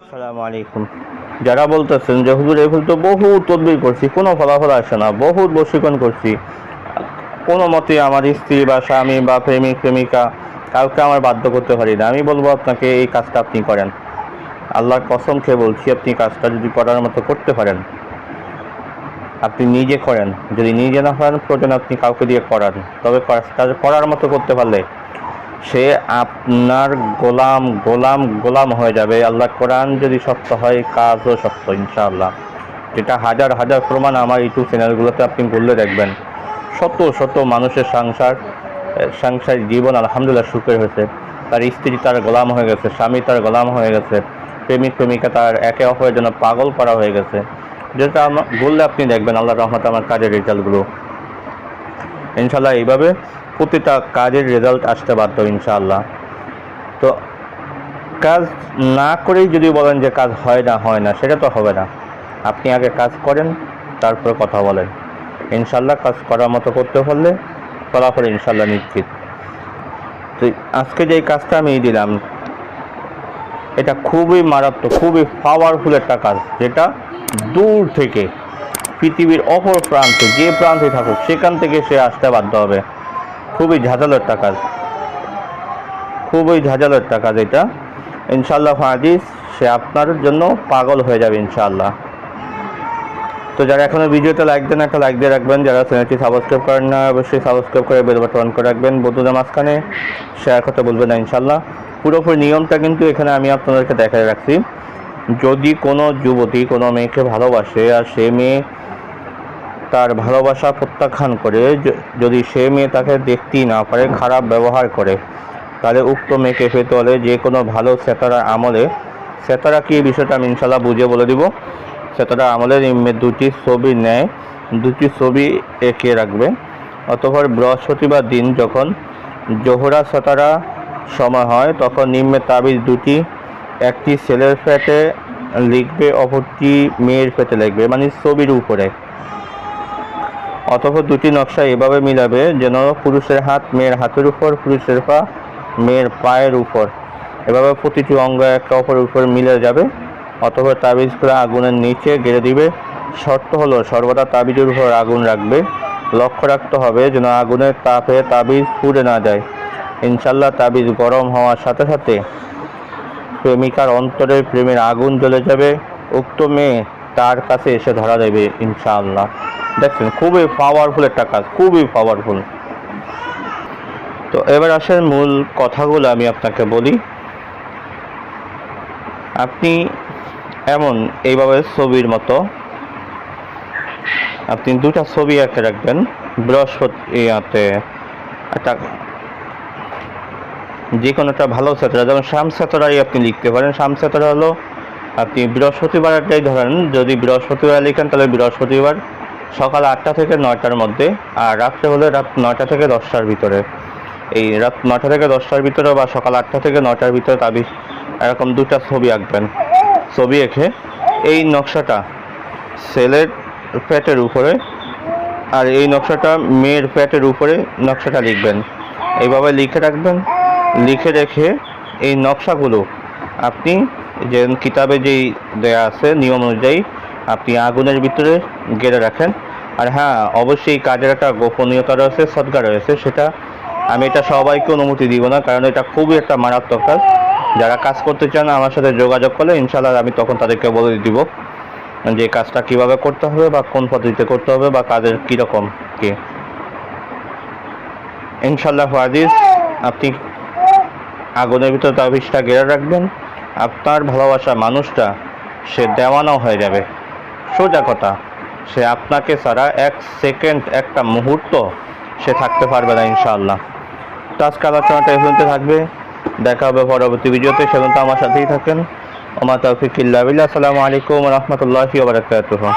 আসসালামু আলাইকুম। যারা বলতেছেন যে হুজুর এই ভুল তো বহু তদবির করছি, কোনো ফলাফল আসে না, বহুত বশীকরণ করছি, কোনো মতে আমার স্ত্রী বা স্বামী বা প্রেমিক প্রেমিকা কাউকে আমার বাধ্য করতে পারি না, আমি বলবো আপনাকে এই কাজটা আপনি করেন। আল্লাহর কসম খেয়ে বলছি, আপনি কাজটা যদি করার মতো করতে পারেন, আপনি নিজে করেন। যদি নিজে না পারেন, প্রয়োজন আপনি কাউকে দিয়ে করান। তবে কাজটা করার মতো করতে পারলে সে আপনার গোলাম গোলাম গোলাম হয়ে যাবে। আল্লাহ কোরআন যদি সত্য হয়, কাজও সত্য ইনশাআল্লাহ। যেটা হাজার হাজার প্রমাণ আমার ইউটিউব চ্যানেলগুলোতে আপনি বললে দেখবেন। শত শত মানুষের সাংসারিক জীবন আলহামদুলিল্লাহ সুখের হয়েছে। তার স্ত্রী তার গোলাম হয়ে গেছে, স্বামী তার গোলাম হয়ে গেছে, প্রেমিক প্রেমিকা তার একে অপরের জন্য পাগল করা হয়ে গেছে। যেটা বললে আপনি দেখবেন আল্লাহর রহমতে আমার কাজের রেজাল্টগুলো ইনশাআল্লাহ এইভাবে প্রতিটা কাজের রেজাল্ট আসতে বাধ্য ইনশাআল্লাহ। তো কাজ না করেই যদি বলেন যে কাজ হয় না, সেটা তো হবে না। আপনি আগে কাজ করেন, তারপরে কথা বলেন। ইনশাআল্লাহ কাজ করার মতো করতে পারলে ফলাফল ইনশাআল্লাহ নিশ্চিত। তো আজকে যে কাজটা আমি দিলাম, এটা খুবই মারাত্মক, খুবই পাওয়ারফুল একটা কাজ, যেটা দূর থেকে পৃথিবীর অপর প্রান্তে, যে প্রান্তে থাকুক, সেখান থেকে সে আসতে বাধ্য হবে। খুবই ঝাঁঝালো একটা কাজ, খুবই ঝাঁঝালো একটা কাজ এটা। ইনশাআল্লাহ হাদিস, সে আপনার জন্য পাগল হয়ে যাবে ইনশাআল্লাহ। তো যারা এখনো ভিডিওতে লাইক দেন, একটা লাইক দিয়ে রাখবেন। যারা চ্যানেলটি সাবস্ক্রাইব করেন না, অবশ্যই সাবস্ক্রাইব করে বেল বাটন অন করে রাখবেন। বন্ধুদের মাঝখানে শেয়ার করতে বলবেন না ইনশাআল্লাহ। পুরোপুরি নিয়মটা কিন্তু এখানে আমি আপনাদেরকে দেখায় রাখছি। যদি কোনো যুবতী কোনো মেয়েকে ভালোবাসে, আর সে মেয়ে তার ভালোবাসা প্রত্যাখ্যান করে, যদি সে মেয়ে তাকে দেখতেই না পারে, খারাপ ব্যবহার করে, তাহলে উক্ত মেয়েকে পেতে হলে যে কোনো ভালো সেতারা আমলে, সেতারা কি বিষয়টা আমি ইনশাআল্লাহ বুঝিয়ে বলে দিব। সেতারা আমলের নিম্নে দুটি ছবি নেয়, দুটি ছবি এঁকে রাখবে। অতঃপর বৃহস্পতিবার দিন যখন জোহরা সেতারা সময় হয়, তখন নিম্নে তাবিজ দুটি একটি ছেলের পেটে লিখবে, অপরটি মেয়ের পেটে লিখবে, মানে ছবির উপরে। অতঃপর দুটি নকশা এভাবে মিলাবে যেন পুরুষের হাত মেয়ের হাতের উপর, পুরুষের পা মেয়ের পায়ের উপর, এভাবে প্রতিটি অঙ্গ একে অপরের উপর মিলে যাবে। অতঃপর তাবিজগুলো আগুনের নিচে গেড়ে দিবে। শর্ত হলো সর্বদা তাবিজের উপর আগুন রাখবে। লক্ষ্য রাখতে হবে যেন আগুনের তাপে তাবিজ পুড়ে না যায়। ইনশাআল্লাহ তাবিজ গরম হওয়ার সাথে সাথে প্রেমিকার অন্তরে প্রেমের আগুন জ্বলে যাবে। উক্ত মেয়ে তার কাছে এসে ধরা দেবে ইনশাআল্লাহ। দেখছেন, খুবই পাওয়ারফুল একটা কাজ, খুবই পাওয়ারফুল। তো এবার আসেন মূল কথাগুলো আমি আপনাকে বলি। আপনি এমন এইভাবে ছবির মতো আপনি দুটা ছবি এঁকে রাখবেন। বৃহস্পতিতে একটা যে কোনো একটা ভালো সেতরা, যেমন শাম সেতরাই আপনি লিখতে পারেন। শাম সেতরা হলো আপনি বৃহস্পতিবারটাই ধরেন, যদি বৃহস্পতিবার লিখেন তাহলে বৃহস্পতিবার সকাল 8টা থেকে 9টার মধ্যে, আর রাত্রে হলে রাত 9টা থেকে 10টার ভিতরে। এই রাত 9টা থেকে 10টার ভিতরে বা সকাল 8টা থেকে 9টার ভিতরে তাবিজ এরকম দুটা ছবি আঁকবেন। ছবি এঁকে এই নকশাটা ছেলের পেটের উপরে, আর এই নকশাটা মেয়ের পেটের উপরে নকশাটা লিখবেন। এইভাবে লিখে রাখবেন। লিখে রেখে এই নকশাগুলো আপনি যে কিতাবে যেই দেয়া আছে নিয়ম অনুযায়ী আপনি আগুনের ভিতরে গেড়ে রাখেন। আর হ্যাঁ, অবশ্যই কাজের একটা গোপনীয়তা রয়েছে, সদকা রয়েছে, সেটা আমি এটা সবাইকে অনুমতি দিব না, কারণ এটা খুবই একটা মারাত্মক কাজ। যারা কাজ করতে চান আমার সাথে যোগাযোগ করলে ইনশাআল্লাহ আমি তখন তাদেরকে বলে দিব যে কাজটা কিভাবে করতে হবে বা কোন পদ্ধতিতে করতে হবে বা কাজের কীরকম কি। ইনশাআল্লাহ হাদিস, আপনি আগুনের ভিতরে তাবিজটা গেড়ে রাখবেন। আপনার ভালোবাসা মানুষটা সে দেওয়ানাও হয়ে যাবে। সোজা কথা, সে আপনাকে ছাড়া এক সেকেন্ড, একটা মুহূর্ত সে থাকতে পারবে না ইনশাআল্লাহ। তো আজকে আলোচনাটা এই পর্যন্ত থাকবে। দেখা হবে পরবর্তী ভিডিওতে, সেজন্য আমার সাথেই থাকেন। ওমা তৌফিক ইল্লা বিল্লাহ। আসসালামু আলাইকুম ওয়া রাহমাতুল্লাহি ওয়া বারাকাতুহু।